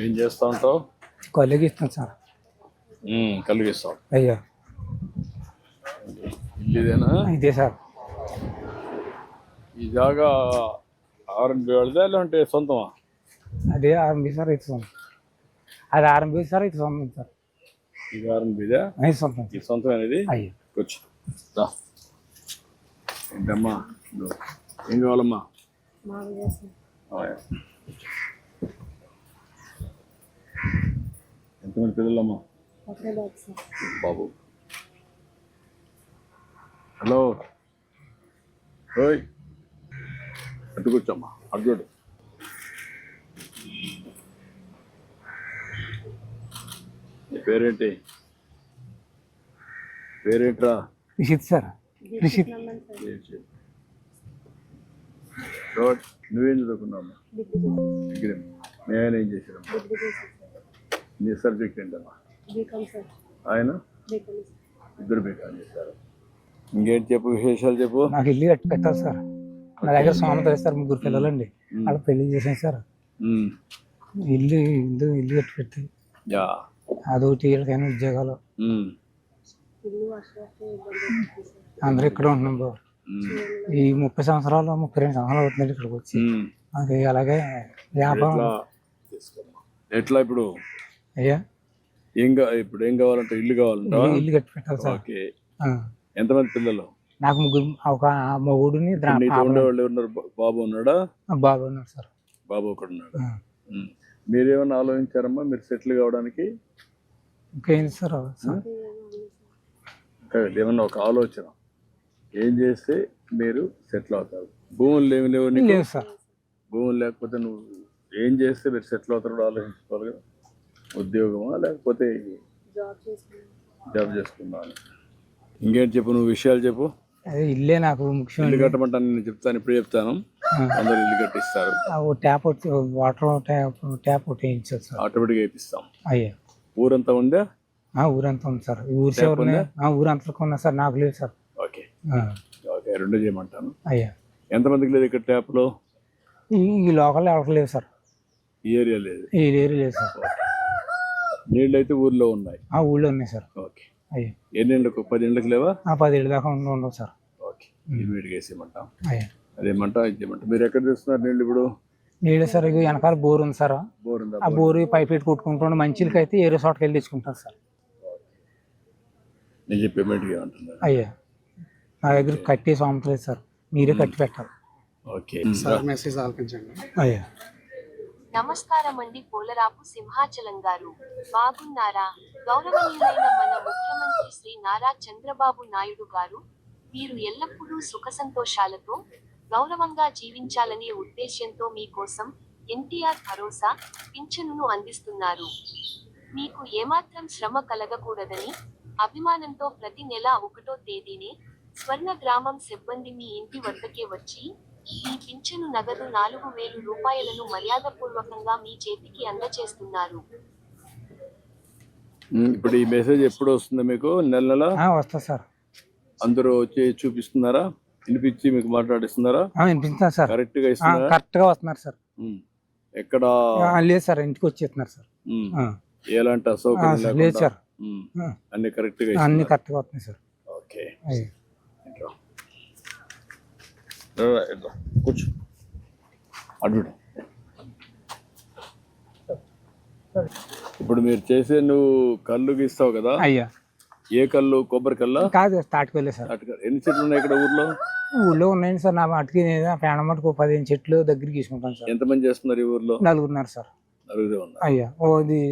ఏం చేస్తా ఉంటావు? కలిగిస్తాను సార్. కలిగిస్తావు. అయ్యా ఇదేనా? ఇదే సార్. ఈ జాగా ఆర్ఎన్బి వాళ్ళదా లేదంటే సొంతమా? అదే ఆర్ఎంబి సార్, ఇది సొంతం. అది ఆర్ఎంబి సార్, ఇది సొంతం సార్. ఇది ఆర్ఎన్బిదా? అది సొంతం. ఇది సొంతం అనేది. అయ్యా కూర్చో. ఏంటమ్మా, ఏం కావాలమ్మా? ఎంతమంది పిల్లలమ్మా? బాబు. హలో, ఓయ్ అటు కూర్చోమ్మా, అటు చూడు. నీ పేరేంటి? పేరేంట్రా? రిషిత్ సార్. రిషిత్. నువ్వేం చదువుకున్నావమ్మా? డిగ్రీ. నేను ఏం చేశానమ్మా? నీ సబ్జెక్ట్ ఏంటమ్మా? ఆయన ఇద్దరు బీకాం చేశారు. ఇంకేంటి చెప్పు, విశేషాలు చెప్పు. నాకు ఇల్లు కట్టి పెట్టాలి సార్. నా దగ్గర సోమత సార్, 3 పిల్లలండి. వాళ్ళకి పెళ్లి చేసాను సార్. ఇల్లు కట్టి పెట్టి అదొకటి, వీళ్ళకైనా ఉద్యోగాలు. అందరూ ఇక్కడ ఉంటున్నాం బాబు. ఈ 30 సంవత్సరాలు 32 సంవత్సరాలు అవుతుందండి ఇక్కడికి వచ్చి. అది అలాగే వ్యాపారం. ఎట్లా ఇప్పుడు? అయ్యా ఇప్పుడు ఏం కావాలంటే ఇల్లు కావాలంటే ఇల్లు కట్టి పెట్టాలి సార్. ఓకే. ఎంతమంది పిల్లలు? నాకు 3, ఒక మగుడిని. ఉండేవాళ్ళు ఉన్నారు? బాబు ఉన్నాడా? బాబు ఉన్నాడు సార్. బాబు ఒకడు ఉన్నాడు. మీరేమన్నా ఆలోచించారమ్మా మీరు సెటిల్ కావడానికి? ఇంకేంటి సార్? ఏమన్నా ఒక ఆలోచన, ఏం చేస్తే మీరు సెటిల్ అవుతారు? భూములు ఏమి లేవు? లేవు సార్. భూములు లేకపోతే నువ్వు ఏం చేస్తే మీరు సెటిల్ అవుతారో ఆలోచించుకోవాలి కదా. ఉద్యోగమా లేకపోతే జాబ్ చేసుకుందా? ఇంకేంటి చెప్పు, నువ్వు విషయాలు చెప్పు. అదే ఇల్లే నాకు ముఖ్యం. ఇల్లు కట్టమంటాను, నేను చెప్తాను, ఇప్పుడు చెప్తాను. అందరూ ఇల్లు కట్టిస్తారు. ట్యాప్ వాటర్ ట్యాప్ ఒకటి వేయించారు సార్. ఆటోమేటిక్గా వేయిస్తాం. అయ్యా ఊరంతా ఉందా? ఊరంతా ఉంది సార్. ఊరి చివరి ఊరంతా ఉన్నా సార్, నాకు లేదు సార్. Okay okay, 2 చేయమంటాను. అయ్యా ఎంతమందికి లేదు ఇక్కడ ట్యాప్లో? ఈ లోకల్ ఎవరికి లేదు సార్. ఈ ఏరియా లేదు? ఈ ఏరియా లేదు సార్. నీళ్ళు అయితే ఊర్లో ఉన్నాయి? ఊళ్ళో ఉన్నాయి సార్. ఓకే. అయ్యా ఎన్ని ఏళ్ళకు? 10 ఏళ్ళకి లేవా? 10 ఏళ్ళ దాకా ఉండవు సార్. ఓకే, ఇమీడియట్గా వేసేయమంటాం. అయ్యా అదేమంటా ఇచ్చేయమంటాం. మీరు ఎక్కడ తెస్తున్నారు నీళ్ళు ఇప్పుడు? నీళ్ళు సార్ వెనకాల బోర్ ఉంది సార్. బోర్ ఉందా? ఆ బోరు పైప్ పెట్టి కొట్టుకుంటాం. మంచిలకి అయితే ఏరే చోటకి వెళ్ళి తెచ్చుకుంటాను సార్. నేను చెప్పి పేమెంట్గా ఏమంటున్నారు? అయ్యా నా దగ్గర కట్టేసి అమ్మట్లేదు సార్, మీరే కట్టి పెట్టాలి. ఓకే సార్, మెసేజ్ ఆలకించండి. అయ్యా నమస్కారం అండి పోలరాపు సింహాచలం గారు, బాగున్నారా? గౌరవనీయులైన మన ముఖ్యమంత్రి శ్రీ నారా చంద్రబాబు నాయుడు గారు, మీరు ఎల్లప్పుడూ సుఖ సంతోషాలతో గౌరవంగా జీవించాలనే ఉద్దేశ్యంతో మీకోసం ఎన్టీఆర్ భరోసా పింఛనును అందిస్తున్నారు. మీకు ఏమాత్రం శ్రమ కలగకూడదని అభిమానంతో ప్రతి నెల 1వ తేదీనే స్వర్ణ గ్రామం సిబ్బంది మీ ఇంటి వద్దకే వచ్చి ఈ పింఛను నగదు 4,000 రూపాయలను మర్యాదపూర్వకంగా మీ చేతికి అందజేస్తున్నారు. ఇప్పుడు ఈ మెసేజ్ ఎప్పుడు వస్తుంది మీకు? నెల నెల వస్తా సార్. అందరూ వచ్చి చూపిస్తున్నారా? వినిపించి మీకు మాట్లాడిస్తున్నారా? వినిపిస్తున్నారు సార్. కరెక్ట్ గా ఇస్తున్నారా? కరెక్ట్ గా వస్తున్నారు సార్. ఎక్కడ లేదు సార్, ఇంటికి వచ్చేస్తున్నారు సార్. ఎలాంటి అసౌకర్యం లేదు సార్. అన్ని కరెక్ట్ గా అన్ని కరెక్ట్ గా వస్తున్నాయి సార్. ఓకే, కూర్చో. అడ్డు. ఇప్పుడు మీరు చేసే నువ్వు కళ్ళు గీస్తావు కదా? అయ్యా ఏ కళ్ళు? కొబ్బరి కల్లా? కాదు, తాటికల్లే సార్. ఎన్ని చెట్లు ఉన్నాయి ఇక్కడ ఊర్లో? ఊళ్ళో ఉన్నాయండి సార్. నా మటుకి పేడ మటుకు 15 చెట్లు దగ్గర తీసుకుంటాను సార్. ఎంతమంది చేస్తున్నారు ఈ ఊర్లో? 4 ఉన్నారు సార్. 4 ఉన్నారు. అయ్యా ఇది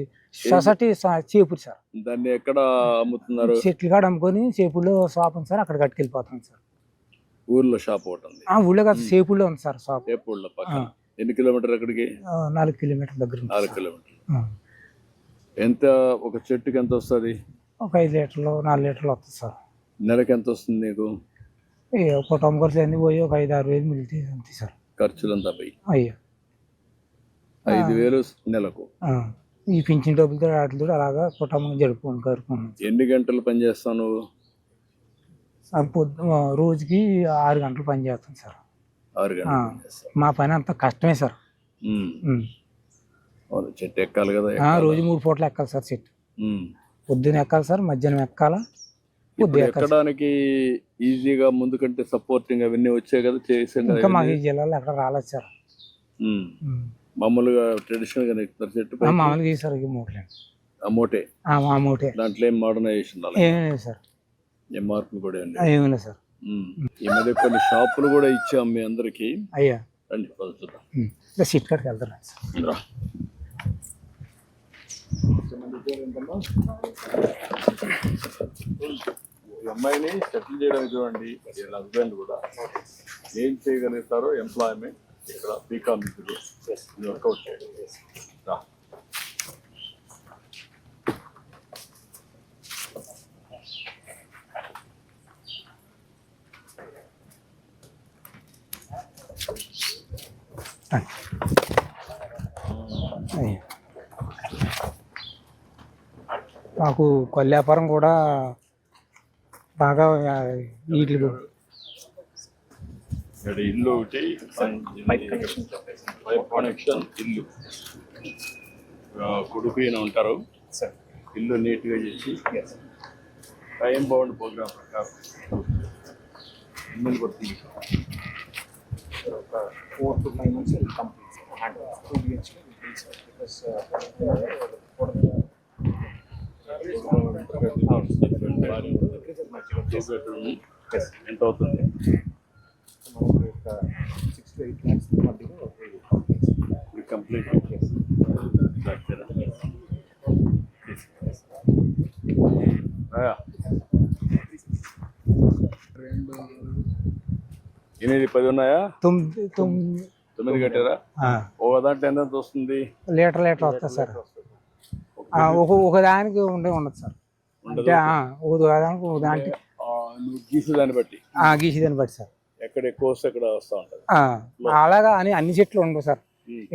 సొసైటీ చేపూరు సార్. దాన్ని ఎక్కడ అమ్ముతున్నారు? చెట్లు కాడ అమ్ముకొని చేపూరులో షాప్ ఉంది సార్, అక్కడ కట్టుకెళ్ళిపోతాం సార్. ఊర్లో షాప్ ఒకటి ఉంది? ఊళ్ళో కాదు, చేపూరులో ఉంది సార్ షాప్. చేపూరులో పక్కన. ఎన్ని కిలోమీటర్ అక్కడికి? 4 కిలోమీటర్ల దగ్గర. 4 కిలోమీటర్లు. ఎంత ఒక చెట్టుకి ఎంత వస్తుంది? ఒక 5 లీటర్లు 4 లీటర్లు వస్తుంది సార్. నెలకి ఎంత వస్తుంది నీకు? కుటుంబ ఖర్చులు అన్నీ పోయి ఒక 5-6 వేలు మిగిలితే అంతే సార్. ఖర్చులంతా పోయి? అయ్యా 5,000 నెలకు. ఈ పింఛన్ డబ్బులతో వాటితో అలాగా కుటుంబం జరుపుకున్నాను. ఎన్ని గంటలు పని చేస్తావు నువ్వు? రోజుకి 6 గంటలు పని చేస్తాను సార్. 6 గంటలు? మా పని అంత కష్టమే సార్. అవును, చెట్టు ఎక్కాలి కదా. రోజు 3 పూటలు ఎక్కాలి సార్ చెట్టు. ఉమ్. పొద్దున ఎక్కాలి సార్, మధ్యాహ్నం ఎక్కాలా, ఇప్పుడు పొద్దున ఎక్కాలి. ఎక్కడానికి ఈజీగా ముందు కంటే సపోర్టింగ్ అవన్నీ వచ్చాయి కదా, చేసాం కదా. ఇంకా మాకు ఈ జిల్లాలో ఎక్కడ రాలేదు సార్. మామూలుగా ట్రెడిషనల్ గా ఎక్కుతారు చెట్టు పైకి. మామూలుగా సార్ ఈ మూటలే. ఆ మోటే ఆ మూటే. దాంట్లో ఏం మోడర్నైజేషన్ ఏమీ లేదు సార్. ఏం మార్పులు కూడా ఏం ఏమీ లేదు సార్. ఈ మధ్య కొన్ని షాపులు కూడా ఇచ్చాం మీ అందరికి. అయ్యా రండి చూద్దాం. సీట్ కాడికి వెళ్తాను. రా. ఈ అమ్మాయిని సెటిల్ చేయడానికి చూడండి. వీళ్ళ హస్బెండ్ కూడా ఏం చేయగలుగుతారో ఎంప్లాయ్మెంట్ ఇక్కడ బీకామ్ వర్కౌట్ చేయడం. రా. మాకు కొల్లి వ్యాపారం కూడా బాగా వీటికి ఇక్కడ ఇల్లు ఒకటి, పైప్ కనెక్షన్ ఇల్లు. కొడుకు ఈయన ఉంటారు. ఇల్లు నీట్గా చేసి టైం బౌండ్ ప్రోగ్రామ్ ప్రకారం ఇల్లు కొట్టి 4 to 5 months will complete, and 2 BHK will be, because ఎంత అవుతుంది? 6 to 8 lakhs మధ్యలో కంప్లీట్. ఎనిమిది 10 ఉన్నాయా? 9 కట్టారా? ఒక దాంట్లో ఎంత వస్తుంది? లీటర్ వస్తుంది సార్. ఒక దానికి ఉండదు సార్. అంటే ఒక దానికి నువ్వు గీసేదాన్ని బట్టి గీసేదాన్ని బట్టి సార్. ఎక్కడ ఎక్కువ వస్తే అక్కడ వస్తూ ఉంటుంది. అలాగా అని అన్ని చెట్లు ఉండవు సార్.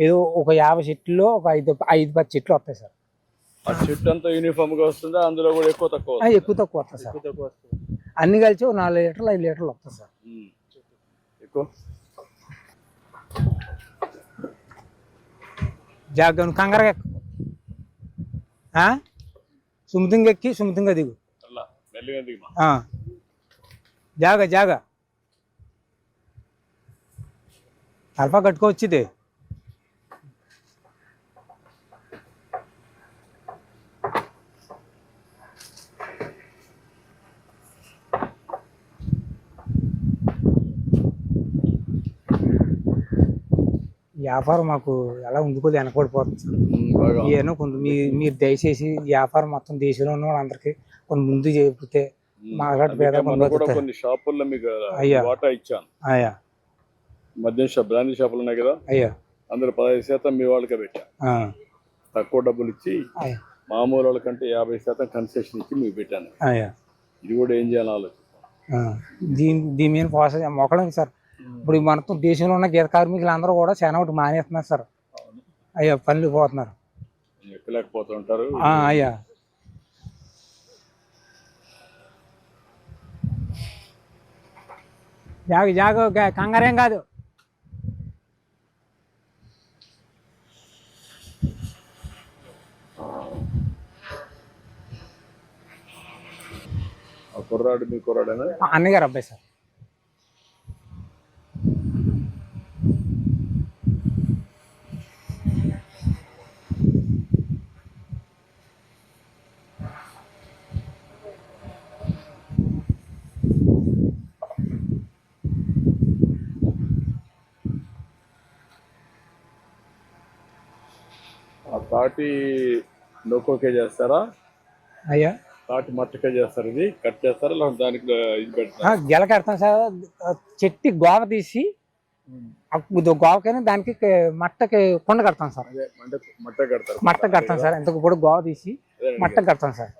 ఏదో ఒక 50 చెట్లు ఒక 5-10 చెట్లు వస్తాయి సార్. ఆ చెట్టు అంతా యూనిఫామ్ గా వస్తుందా? అందులో కూడా ఎక్కువ తక్కువ వస్తాయి సార్. అన్ని కలిసి 4 లీటర్లు 5 లీటర్లు వస్తాయి సార్. ఎక్కువ జాగ్రత్త కంగారుగా ఎక్కు. సుమతంగా ఎక్కి సుమతంగా దిగు. జాగా అల్పా కట్టుకోవచ్చుది. వ్యాపారం మాకు ఎలా ఉండుకోదు, వెనకబడిపోతుంది సార్. ఏమో కొంత మీరు దయచేసి వ్యాపారం మొత్తం దేశంలో ఉన్న వాళ్ళందరికీ కొన్ని ముందు చెబితే మాట్లాడి పేద కొన్ని షాపుల్లో మీకు వాటా ఇచ్చాను. అయ్యా మద్యం షాప్, బ్రాండీ షాపులు ఉన్నాయి కదా, అయ్యా అందులో 15% మీ వాళ్ళకే పెట్టాను. తక్కువ డబ్బులు ఇచ్చి మామూలు వాళ్ళకంటే 50% కన్సెషన్ ఇచ్చి మీకు పెట్టాను. అయ్యా ఇది కూడా ఏం చేయాలని ఆలోచిస్తాను. దీని మీద పోస మొక్కడం సార్. ఇప్పుడు మొత్తం దేశంలో ఉన్న గీత కార్మికులు అందరూ కూడా చాలా ఒకటి మానేస్తున్నారు సార్. అయ్యా పనులు పోతున్నారు, ఎక్కలేకపోతూ ఉంటారు. అయ్యా జాగ కంగారేం కాదు. కుర్రాడు మీ కుర్రాడేనా? అన్నగారు అబ్బాయి సార్. తాటి నొక్కోకే చేస్తారా? అయ్యా తాటి మట్టకే చేస్తారు. ఇది కట్ చేస్తారా లేదా దానికి ఇది పెడతారా? గెల కడతాం సార్. చెట్టు గోవ తీసి గోవకైనా దానికి మట్టకి కొండ కడతాం సార్. మట్ట కడతాం సార్. ఇంతకు కూడా గోవ తీసి మట్ట కడతాం సార్.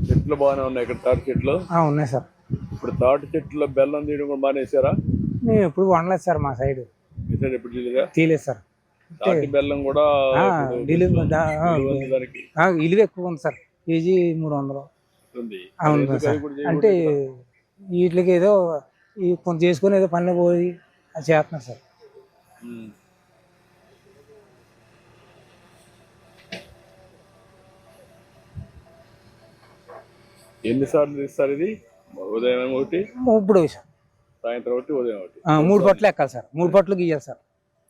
చెట్లు బాగానే ఉన్నాయి ఇక్కడ, తాటి చెట్లు ఉన్నాయి సార్. ఇప్పుడు తాటి చెట్లు బెల్లం తీయడం కూడా మానేసారా? మేము ఎప్పుడు వండలేదు సార్ మా సైడ్. మెసేజ్ ఎప్పుడు తెలియదా? తీయలేదు సార్. తాటి బెల్లం కూడా ఇప్పుడు డీలింగ్ విలువ ఉంది దానికి విలువ ఎక్కువ ఉంది సార్. కేజీ 300 ఉంది. అవును ఎందుకు సార్. అది కూడా చేయకూడదు అంటే ఇక్కడ? వీటికి ఏదో ఈ కొంత చేసుకుని ఏదో పనులు పోయి అది చేస్తున్నారు సార్. ఉమ్. ఎన్నిసార్లు తీస్తారు ఇది? ఉదయం ఒకటి, ఇప్పుడు సాయంత్రం ఒకటి, ఉదయం ఒకటి. 3 పట్లు ఎక్కాలి సార్. 3 పట్లు గీయాలి సార్.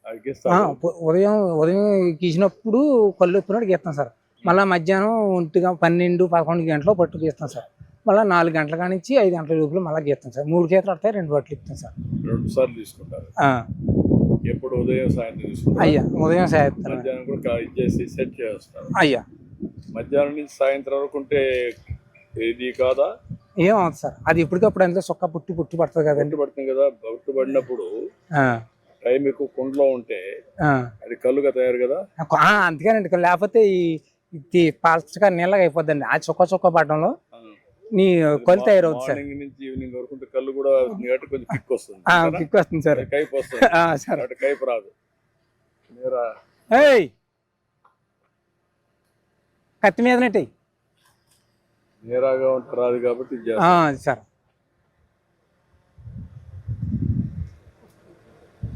అది గీస్తారు. ఉదయం గీసినప్పుడు కళ్ళు ఎప్పినట్టు గీస్తాం సార్. మళ్ళీ మధ్యాహ్నం 12-11 గంటలు పట్టు గీస్తాం సార్. మళ్ళీ 4 గంటల కానించి 5 గంటల లోపల మళ్ళీ గీస్తాం సార్. 3 గీతలు వస్తాయి, 2 పట్లు ఇస్తాం సార్. 2 సార్లు తీసుకుంటారు. ఎప్పుడు? ఉదయం సాయంత్రం తీసుకుంటారు. అయ్యా ఉదయం సాయంత్రం. మధ్యాహ్నం కూడా ఇచ్చేసి సెట్ చేస్తారు. అయ్యా మధ్యాహ్నం నుంచి సాయంత్రం వరకు ఉంటే ఇది కాదా? ఏమవుతుంది సార్, అది ఎప్పటికప్పుడు అంతా సొక్క పుట్టి పడుతుంది కదండి. పడుతుంది కదా. బొట్టు పడినప్పుడు టైం ఎక్కువ కుండలో ఉంటే అది కళ్ళుగా తయారు కదా. అందుకేనండి, లేకపోతే ఈ పచ్చగా నీళ్ళగా అయిపోద్దండి. ఆ చొక్క పడడంలో నీ కళ్ళు తయారవుతుంది సార్. మార్నింగ్ నుంచి ఈవినింగ్ వరకు ఉంటే కళ్ళు కూడా కొంచెం కిక్ వస్తుంది. కిక్ వస్తుంది సార్. కైపు వస్తుంది సార్. కైపు రాదు. కత్తి మీదనట్టు నేరాగా ఉంటే రాదు కాబట్టి ఇది సార్.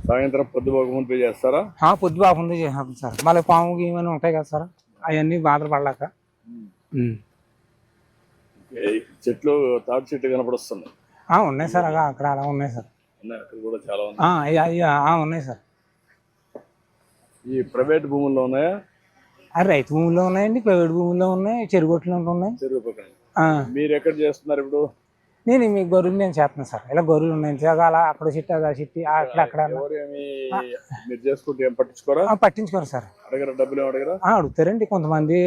సాయంత్రం పొద్దుపోక ముందు చేస్తారా? పొద్దు బాగుంది చేస్తాం సార్. మళ్ళీ పాము గీమని ఉంటాయి కదా సార్, అవన్నీ బాధలు పడలేక. చెట్లు తాటి చెట్లు కనపడొస్తున్నాయి. ఉన్నాయి సార్, అక్కడ అలా ఉన్నాయి సార్. అక్కడ కూడా చాలా ఉన్నాయి. ఉన్నాయి సార్. ఈ ప్రైవేట్ భూముల్లో ఉన్నాయా? రైతు భూముల్లో ఉన్నాయండి, ప్రైవేట్ భూముల్లో ఉన్నాయి, చెరుగొట్లు ఉన్నాయి. చెరువు పక్కన. మీరు ఎక్కడ చేస్తున్నారు ఇప్పుడు? నేను మీ గొర్రెలు నేను చేస్తున్నాను సార్. ఇలా గొర్రెలు ఉన్నాయి అలా అక్కడ చెట్టు అలా చెట్టు అక్కడ మీరు చేసుకుంటే ఏం పట్టించుకోరా? పట్టించుకోరు సార్. అడగరా? డబ్బులు ఏం అడగరా? అడుగుతారండి కొంతమంది.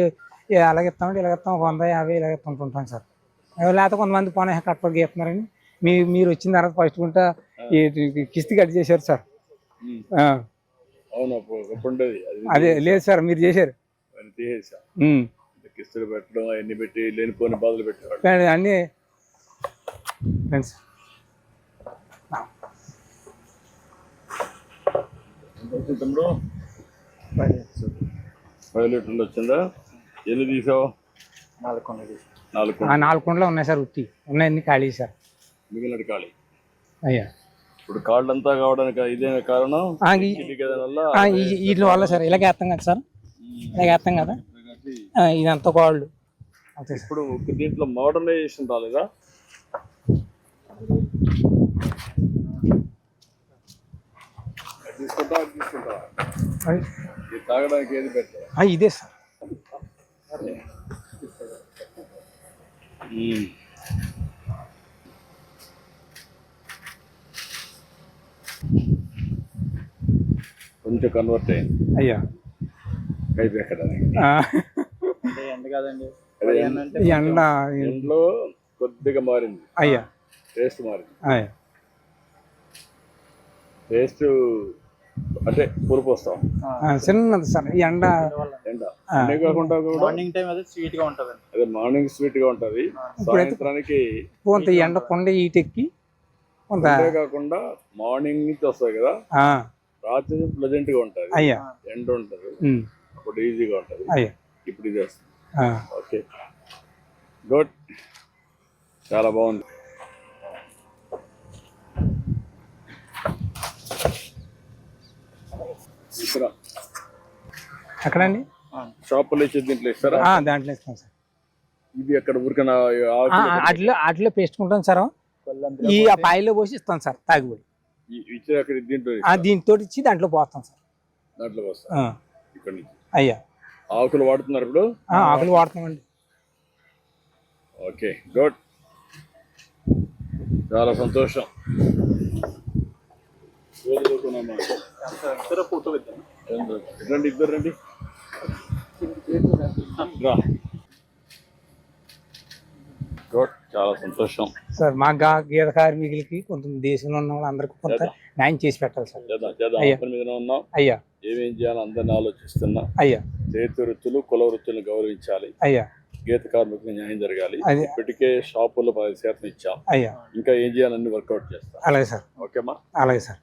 ఎలాగిస్తామంటే ఇలాగిస్తాం, 150 ఇలాగిస్తుంటాం సార్. లేకపోతే కొంతమంది పోనీ కట్పడి గీస్తున్నారండి. మీరు వచ్చిన తర్వాత ఫస్ట్ గుంట కిస్తీ కట్ చేశారు సార్. అవును, ఉండేది అదే లేదు సార్, మీరు చేశారు. తీసేసా. కిస్తులు పెట్టడం అవన్నీ పెట్టి లేనిపోని బాధలు పెట్టేవాడు అన్ని ఫ్రెండ్స్. 10 లీటర్లు వచ్చిందా? ఎన్ని తీసావు? 4 కొండలు. 4 కుండలు ఉన్నాయి సార్. ఉత్తి ఉన్నాయన్ని ఖాళీ సార్. మిగిలిన ఖాళీ. అయ్యా ఇప్పుడు కాళ్ళంతా కావడానికి ఇదే కారణం. వీటి వల్ల సార్ ఇలాగ వేస్తాం కదా సార్, ఇలాగ వేస్తాం కదా, ఇదంతా కాళ్ళు. ఇప్పుడు దీంట్లో మోడర్నైజేషన్ రాలేదా? తీసుకుంటా తాగడానికి ఏది పెట్టా? ఇదే సార్. కొంచెం కన్వర్ట్ అయింది. అయ్యా కైపు ఎక్కడానికి ఎండ కాదండి, ఎండ ఎండలో కొద్దిగా మారింది. అయ్యా టేస్ట్ మారింది. అయ్యా టేస్ట్ అంటే పులుపు వస్తాం చిన్నది సార్. ఈ ఎండ అన్నీ కాకుండా మార్నింగ్ టైం అదే స్వీట్ గా ఉంటది. అదే మార్నింగ్ స్వీట్ గా ఉంటది, సాయంత్రానికి కొంత ఎండ కొండ ఈటెక్కి కొంత కాకుండా మార్నింగ్ నుంచి వస్తాయి కదా, రాత్రి ప్లెజెంట్ గా ఉంటది. అయ్యా ఎండ ఉంటది, అప్పుడు ఈజీగా ఉంటది. అయ్యా ఇప్పుడు ఇది వస్తుంది. ఓకే, గుడ్, చాలా బాగుంది. ఎక్కడండి? షాపులో ఇచ్చే దీంట్లో ఇస్తారా? దాంట్లో ఇస్తాం సార్. ఇది అక్కడ ఊరికైనా అట్లా పేసుకుంటాం సార్. ఈ పాయిలో పోసి ఇస్తాం సార్ తాగిపోయి. దీంతో ఇచ్చి దాంట్లో పోస్తాం సార్. దాంట్లో పోస్తాం ఇక్కడ నుంచి. అయ్యా ఆకులు వాడుతున్నారు ఇప్పుడు? ఆకులు వాడుతామండి. ఓకే, గుడ్, చాలా సంతోషం. రండి, ఇద్దరు రండి. గుడ్, చాలా సంతోషం సార్. మా గీత కార్మికులకి కొంత దేశంలో ఉన్న వాళ్ళందరికీ కొంత న్యాయం చేసి పెట్టాలి సార్. మీద ఉన్నాం. అయ్యా ఏమేం చేయాలి అందరిని ఆలోచిస్తున్నా. అయ్యా చేతి వృత్తులు, కుల వృత్తులను గౌరవించాలి. అయ్యా గీత కార్మికులకు న్యాయం జరగాలి. ఇప్పటికే షాపుల్లో 10% ఇచ్చాం. అయ్యా ఇంకా ఏం చేయాలని వర్కౌట్ చేస్తాం. అలాగే సార్. ఓకేమ్మా? అలాగే సార్.